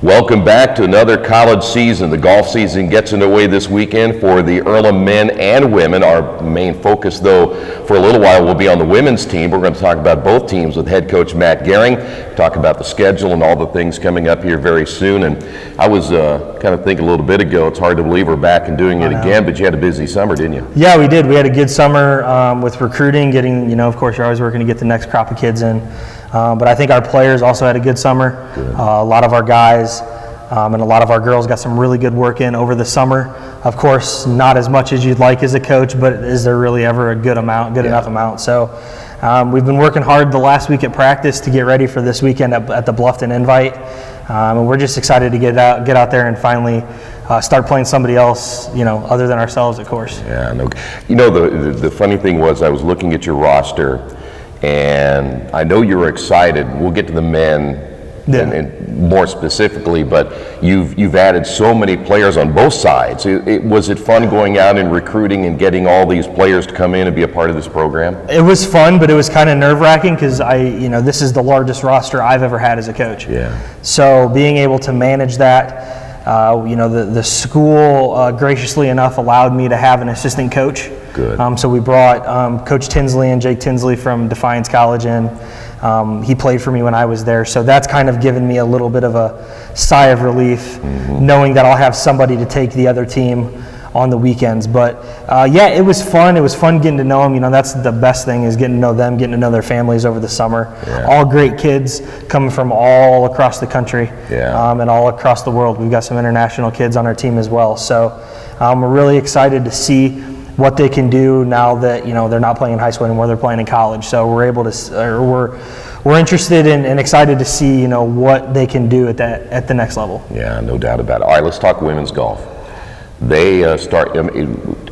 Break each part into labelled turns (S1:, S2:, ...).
S1: Welcome back to another college season. The golf season gets underway this weekend for the Earlham men and women. Our main focus, though, for a little while will be on the women's team. We're going to talk about both teams with head coach Matt Gehring, talk about the schedule and all the things coming up here very soon. And I was kind of thinking a little bit ago, it's hard to believe we're back and doing it again, but you had a busy summer, didn't you?
S2: Yeah, we did. We had a good summer with recruiting, getting, of course, you're always working to get the next crop of kids in. But I think our players also had a good summer.
S1: Good.
S2: A lot of our guys and a lot of our girls got some really good work in over the summer. Of course, not as much as you'd like as a coach, but is there really ever a good enough amount? So we've been working hard the last week at practice to get ready for this weekend at the Bluffton Invite. And we're just excited to get out there and finally start playing somebody else, other than ourselves, of course.
S1: Yeah, the funny thing was I was looking at your roster, and I know you were excited. We'll get to the men and more specifically, but you've added so many players on both sides. Was it fun going out and recruiting and getting all these players to come in and be a part of this program?
S2: It was fun, but it was kind of nerve-wracking because this is the largest roster I've ever had as a coach.
S1: Yeah. So
S2: being able to manage that, the school graciously enough allowed me to have an assistant coach.
S1: Good.
S2: So we brought Coach Tinsley and Jake Tinsley from Defiance College in. He played for me when I was there, so that's kind of given me a little bit of a sigh of relief, knowing that I'll have somebody to take the other team on the weekends. But it was fun. It was fun getting to know them. That's the best thing, is getting to know them, getting to know their families over the summer.
S1: Yeah.
S2: All great kids coming from all across the country and all across the world. We've got some international kids on our team as well. So we're really excited to see what they can do now that they're not playing in high school anymore, they're playing in college. So we're able to, we're interested in and excited to see what they can do at the next level.
S1: Yeah, no doubt about it. All right, let's talk women's golf. They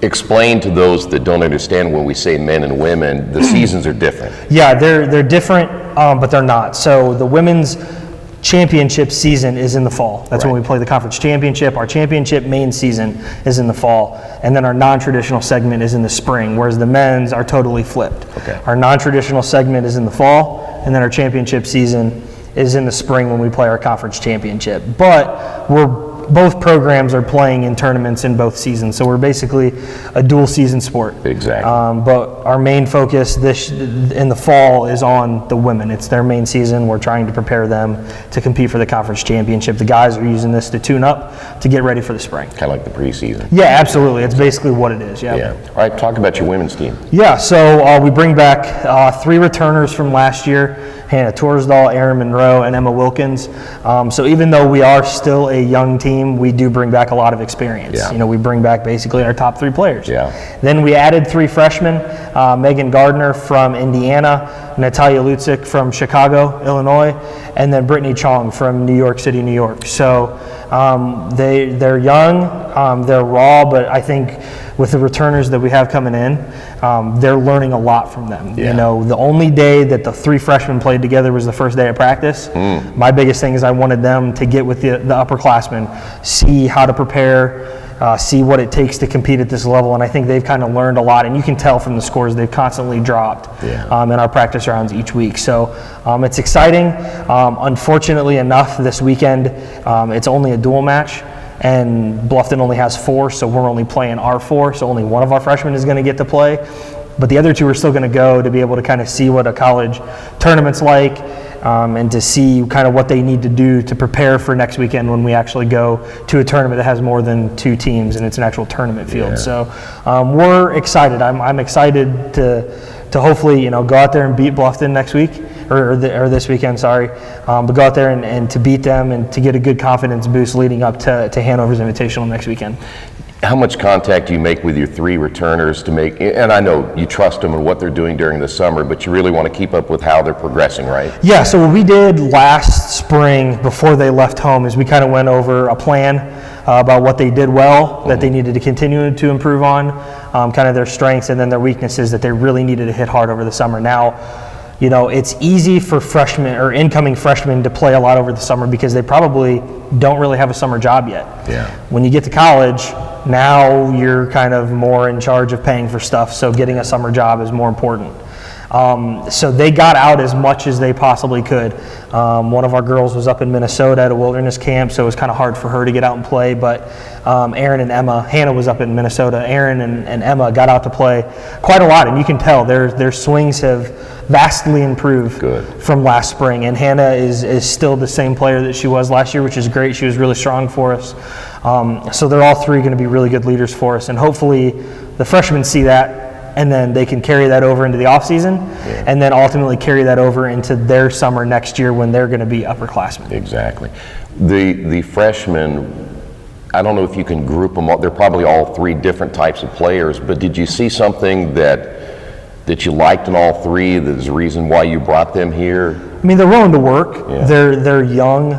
S1: explain to those that don't understand when we say men and women, the seasons are different.
S2: Yeah, they're different, but they're not. So the women's championship season is in the fall. That's when we play the conference championship. Our championship main season is in the fall, and then our non-traditional segment is in the spring, whereas the men's are totally flipped.
S1: Okay.
S2: Our non-traditional segment is in the fall, and then our championship season is in the spring when we play our conference championship. But both programs are playing in tournaments in both seasons, so we're basically a dual season sport.
S1: Exactly.
S2: But our main focus in the fall is on the women. It's their main season. We're trying to prepare them to compete for the conference championship. The guys are using this to tune up to get ready for the spring.
S1: Kind of like the preseason.
S2: Yeah, absolutely. It's basically what it is.
S1: Yeah. All right, talk about your women's team.
S2: Yeah, so we bring back 3 returners from last year. Hannah Torsdahl, Erin Monroe, and Emma Wilkins. So even though we are still a young team, we do bring back a lot of experience.
S1: Yeah.
S2: We bring back basically our top 3 players.
S1: Yeah.
S2: Then we added 3 freshmen, Megan Gardner from Indiana, Natalia Lutzik from Chicago, Illinois, and then Brittany Chong from New York City, New York. So they're young, they're raw, but I think with the returners that we have coming in, they're learning a lot from them.
S1: Yeah.
S2: The only day that the 3 freshmen played together was the first day of practice. My biggest thing is I wanted them to get with the upperclassmen, see how to prepare, see what it takes to compete at this level, and I think they've kind of learned a lot, and you can tell from the scores they've constantly dropped in our practice rounds each week. So it's exciting. Unfortunately enough, this weekend it's only a dual match, and Bluffton only has 4, so we're only playing our 4, so only one of our freshmen is going to get to play. But the other 2 are still going to go to be able to kind of see what a college tournament's like, and to see kind of what they need to do to prepare for next weekend when we actually go to a tournament that has more than 2 teams and it's an actual tournament field. So we're excited. I'm excited to hopefully go out there and beat Bluffton next week or this weekend, but go out there and to beat them and to get a good confidence boost leading up to Hanover's Invitational next weekend.
S1: How much contact do you make with your 3 returners to make, and I know you trust them and what they're doing during the summer, but you really want to keep up with how they're progressing, right?
S2: Yeah, so what we did last spring before they left home is we kind of went over a plan about what they did well, that they needed to continue to improve on, kind of their strengths, and then their weaknesses that they really needed to hit hard over the summer. Now, it's easy for freshmen or incoming freshmen to play a lot over the summer because they probably don't really have a summer job yet.
S1: Yeah.
S2: When you get to college, now you're kind of more in charge of paying for stuff, so getting a summer job is more important. So they got out as much as they possibly could. One of our girls was up in Minnesota at a wilderness camp, so it was kind of hard for her to get out and play, but Erin and Emma, Hannah was up in Minnesota, Erin and Emma got out to play quite a lot, and you can tell their swings have vastly improved from last spring, and Hannah is still the same player that she was last year, which is great. She was really strong for us. So they're all three going to be really good leaders for us, and hopefully the freshmen see that, and then they can carry that over into the off season, and then ultimately carry that over into their summer next year when they're going to be upperclassmen.
S1: Exactly. The freshmen, I don't know if you can group them all. They're probably all three different types of players, but did you see something that you liked in all three? There's a reason why you brought them here?
S2: I mean, they're willing to work. Yeah. They're young.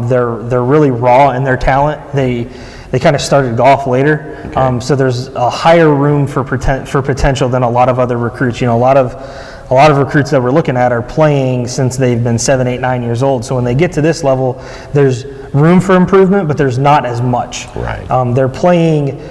S2: They're really raw in their talent. They kind of started golf later, so there's a higher room for potential than a lot of other recruits. You know, a lot of recruits that we're looking at are playing since they've been 7, 8, 9 years old. So when they get to this level, there's room for improvement, but there's not as much.
S1: Right.
S2: They're playing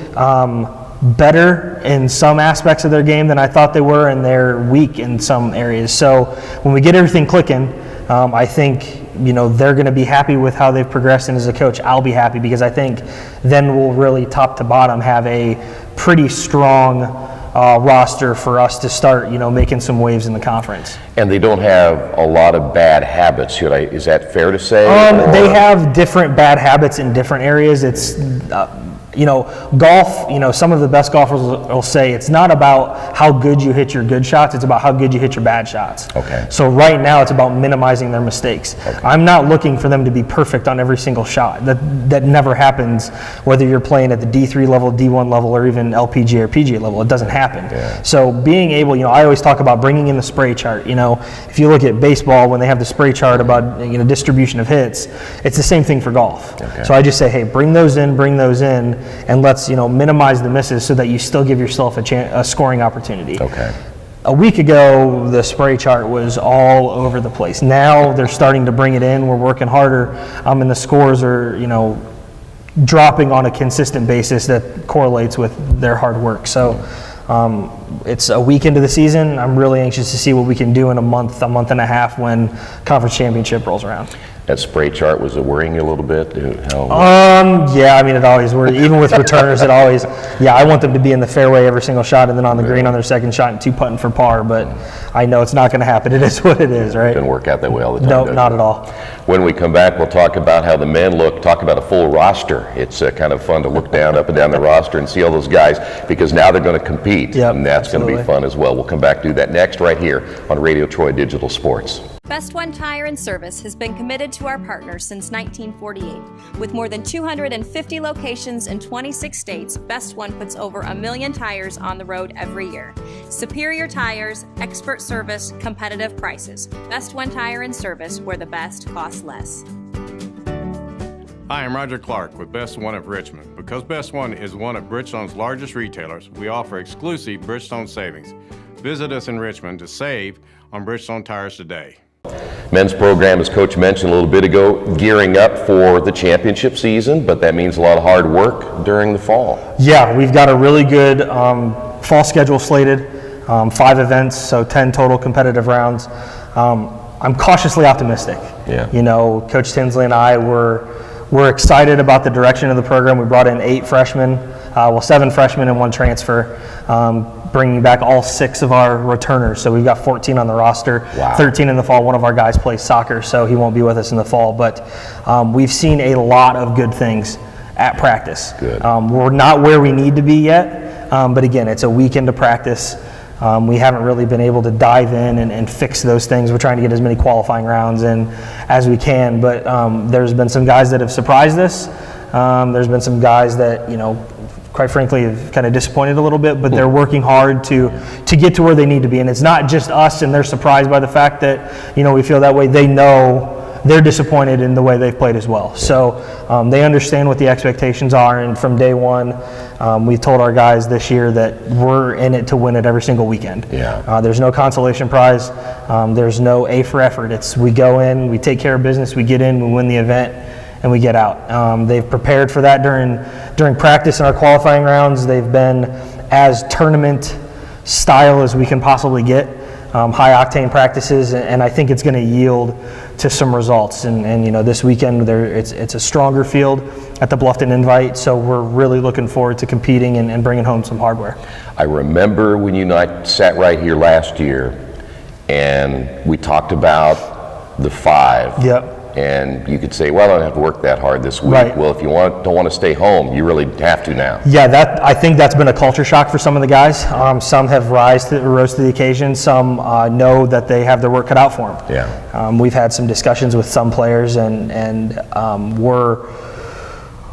S2: better in some aspects of their game than I thought they were, and they're weak in some areas. So when we get everything clicking, I think, you know, they're going to be happy with how they've progressed, and as a coach, I'll be happy, because I think then we'll really top to bottom have a pretty strong roster for us to start, you know, making some waves in the conference.
S1: And they don't have a lot of bad habits, is that fair to say?
S2: They have different bad habits in different areas. It's you know, golf, you know, some of the best golfers will say it's not about how good you hit your good shots, it's about how good you hit your bad shots.
S1: Okay.
S2: So right now it's about minimizing their mistakes. Okay. I'm not looking for them to be perfect on every single shot. That never happens, whether you're playing at the D3 level, D1 level, or even LPGA or PGA level. It doesn't happen.
S1: Yeah.
S2: So being able, you know, I always talk about bringing in the spray chart. You know, if you look at baseball, when they have the spray chart about, you know, distribution of hits, it's the same thing for golf.
S1: Okay.
S2: So I just say, hey, bring those in, and let's, you know, minimize the misses so that you still give yourself a scoring opportunity.
S1: Okay.
S2: A week ago, the spray chart was all over the place. Now they're starting to bring it in. We're working harder, and the scores are, you know, dropping on a consistent basis that correlates with their hard work. So it's a week into the season. I'm really anxious to see what we can do in a month and a half when conference championship rolls around.
S1: That spray chart, was it worrying you a little bit?
S2: Yeah, I mean, it always worries. Even with returners, it always, I want them to be in the fairway every single shot and then on the green on their second shot and 2 putting for par, but I know it's not going to happen. It is what it is, right?
S1: It doesn't work out that way all the time.
S2: No, not at all.
S1: When we come back, we'll talk about how the men look, talk about a full roster. It's kind of fun to look up and down the roster and see all those guys, because now they're going to compete, and that's going to be fun as well. We'll come back to that next right here on Radio Troy Digital Sports.
S3: Best One Tire and Service has been committed to our partners since 1948. With more than 250 locations in 26 states, Best One puts over 1 million tires on the road every year. Superior tires, expert service, competitive prices. Best One Tire and Service, where the best costs less.
S4: Hi, I'm Roger Clark with Best One of Richmond. Because Best One is one of Bridgestone's largest retailers, we offer exclusive Bridgestone savings. Visit us in Richmond to save on Bridgestone tires today.
S1: Men's program, as Coach mentioned a little bit ago, gearing up for the championship season, but that means a lot of hard work during the fall.
S2: Yeah, we've got a really good fall schedule slated, 5 events, so 10 total competitive rounds. I'm cautiously optimistic.
S1: Yeah.
S2: You know, Coach Tinsley and I we're excited about the direction of the program. We brought in 8 freshmen, 7 freshmen and 1 transfer, bringing back all 6 of our returners. So we've got 14 on the roster, 13 in the fall. One of our guys plays soccer, so he won't be with us in the fall. But we've seen a lot of good things at practice.
S1: Good.
S2: We're not where we need to be yet, but again, it's a weekend of practice. We haven't really been able to dive in and fix those things. We're trying to get as many qualifying rounds in as we can, but there's been some guys that have surprised us. There's been some guys that, you know, quite frankly, have kind of disappointed a little bit, but they're working hard to get to where they need to be. And it's not just us and they're surprised by the fact that, you know, we feel that way. They know they're disappointed in the way they've played as well. So they understand what the expectations are, and from day one, we've told our guys this year that we're in it to win it every single weekend.
S1: Yeah.
S2: There's no consolation prize. There's no A for effort. It's we go in, we take care of business, we get in, we win the event, and we get out. They've prepared for that during practice in our qualifying rounds. They've been as tournament style as we can possibly get. high octane practices, and I think it's going to yield to some results. And you know, this weekend it's a stronger field at the Bluffton Invite, so we're really looking forward to competing and bringing home some hardware.
S1: I remember when you and I sat right here last year, and we talked about the 5.
S2: Yep.
S1: And you could say, well, I don't have to work that hard this week.
S2: Right.
S1: Well, if you don't want to stay home, you really have to now.
S2: Yeah, I think that's been a culture shock for some of the guys. Some have rose to the occasion. Some know that they have their work cut out for them.
S1: Yeah.
S2: We've had some discussions with some players, and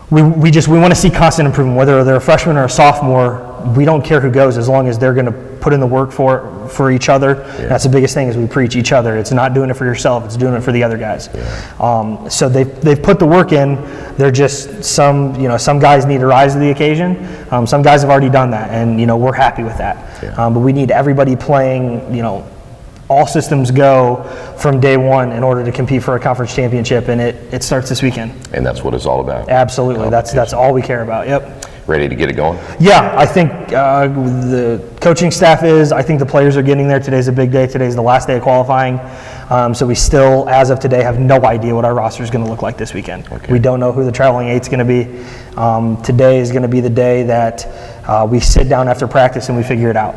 S2: we want to see constant improvement. Whether they're a freshman or a sophomore, we don't care who goes as long as they're going to put in the work for each other.
S1: Yeah.
S2: That's the biggest thing, is we preach each other. It's not doing it for yourself, it's doing it for the other guys.
S1: Yeah.
S2: So they've put the work in. They're just some guys need to rise to the occasion. Some guys have already done that, and we're happy with that.
S1: Yeah.
S2: But we need everybody playing, all systems go from day one in order to compete for a conference championship, and it starts this weekend.
S1: And that's what it's all about.
S2: Absolutely, that's all we care about. Yep.
S1: Ready to get it going?
S2: Yeah, I think the coaching staff is. I think the players are getting there. Today's a big day. Today's the last day of qualifying. So we still, as of today, have no idea what our roster is going to look like this weekend.
S1: Okay.
S2: We don't know who the traveling eight's going to be. Today is going to be the day that we sit down after practice and we figure it out.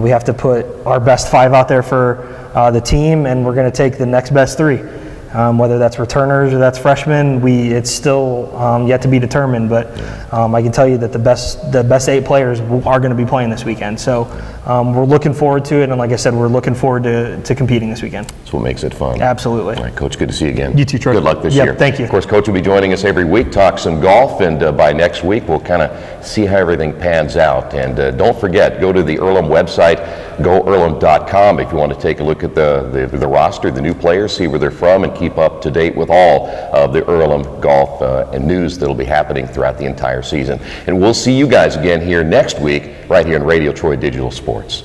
S2: We have to put our best 5 out there for the team, and we're going to take the next best 3. Whether that's returners or that's freshmen, it's still yet to be determined. But I can tell you that the best 8 players are going to be playing this weekend. So we're looking forward to it, and like I said, we're looking forward to competing this weekend.
S1: That's what makes it fun.
S2: Absolutely.
S1: All right, Coach, good to see you again.
S2: You too, Troy.
S1: Good luck this
S2: Yep,
S1: year.
S2: thank you.
S1: Of course, Coach will be joining us every week, talk some golf, and by next week we'll kind of see how everything pans out. And don't forget, go to the Earlham website, goearlham.com, if you want to take a look at the roster, the new players, see where they're from, and keep up to date with all of the Earlham golf and news that'll be happening throughout the entire season. And we'll see you guys again here next week, right here in Radio Troy Digital Sports.